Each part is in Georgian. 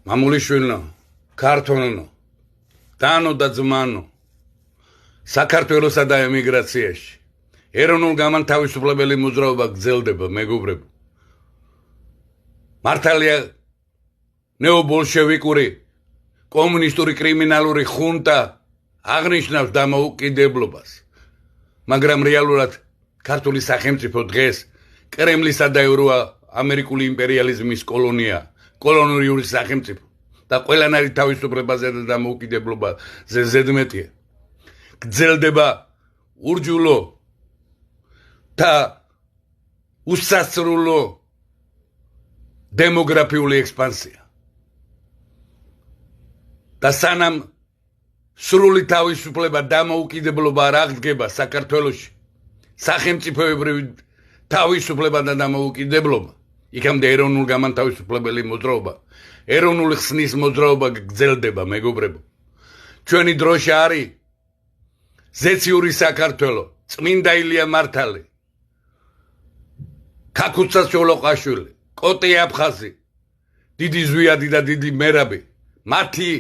მამულიშვილო, ქართონო, დანო და ძმანო, საქართველოსა და ემიგრაციაში ეროვნულ გამანთავისუფლებელი მოძრაობა გრძელდება, მეგობრებო. მართალია ნეობოლშევიკური კომუნისტური კრიმინალური ხუნტა აღნიშნავს დამოუკიდებლობას, მაგრამ რეალურად ქართული სახელმწიფო დღეს კრემლისა და ევროამერიკული იმპერიალიზმის კოლონიური სახელმწიფო და ყველანაირი თავისუფლებაზე და დამოუკიდებლობაზე ზედმეტია. გრძელდება ურჯულო და უსასრულო დემოგრაფიული ექსპანსია. და სანამ სრული თავისუფლება დამოუკიდებლობა არ აღდგება საქართველოში, სახელმწიფოებრივი თავისუფლება და დამოუკიდებლობა, იქამდე ეროვნულ გამანთავისუფლებელი მოძრაობა, ეროვნული ხსნის მოძრაობა გრძელდება, მეგობრებო. ჩვენი დროშა არის ზეციური საქართველო, წმინდა ილია მართალი, ქაქუცა ჩოლოყაშვილი, კოტე აფხაზი, დიდი ზვიადი და დიდი მერაბი, მათი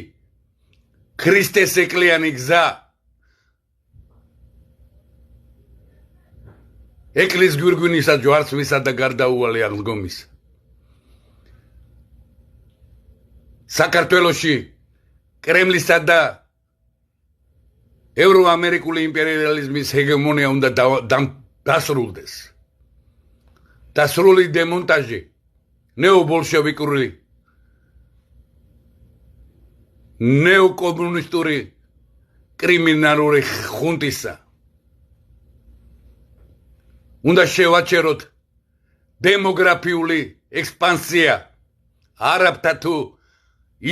ქრისტეს ეკლიანი გზა ეკლის გვირგვინისა ჯვარცმისა და გარდაუვალი აღდგომის. საქართველოში კრემლისა და ევროამერიკული იმპერიალიზმის ჰეგემონია უნდა დასრულდეს. დასრული დემონტაჟი ნეობოლშევიკური ნეოკომუნისტური კრიმინალური ხუნტისა. უნდა შევაჩეროთ დემოგრაფიული ექსპანსია არაბთა თუ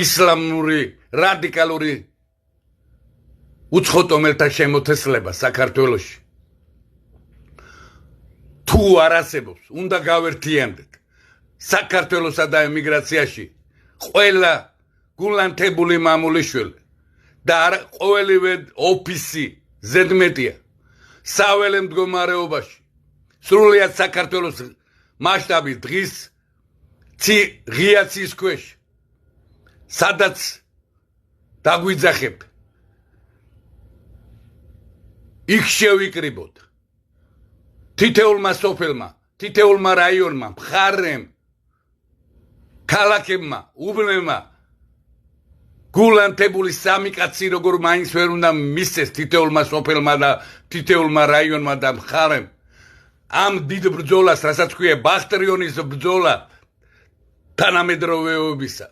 ისლამური რადიკალური უცხოტომელთა შემოთესლება საქართველოში. თუ არ არსებობს, უნდა გავერთიანდეთ საქართველოსა და ემიგრაციაში ყველა გულანთებული მამულიშვილი და ყოველივე ოფისი ზედმეტია საველე მდგომარეობაში სრულიად საქართველოს მასშტაბის დღის ღია ცის ქვეშ, სადაც დაგვიძახებ, იქ შევიკრიბოთ თითოეულმა სოფელმა, თითოეულმა რაიონმა, მხარემ, ქალაქებმა, უბნებმა გულანთებული სამი კაცი როგორ მაინც ვერ უნდა მისცეს თითოეულმა სოფელმა და თითოეულმა რაიონმა და მხარემ ამ დიდ ბრძოლას, რასაც ქვია ბახტრიონის ბრძოლა თანამედროვეობისა.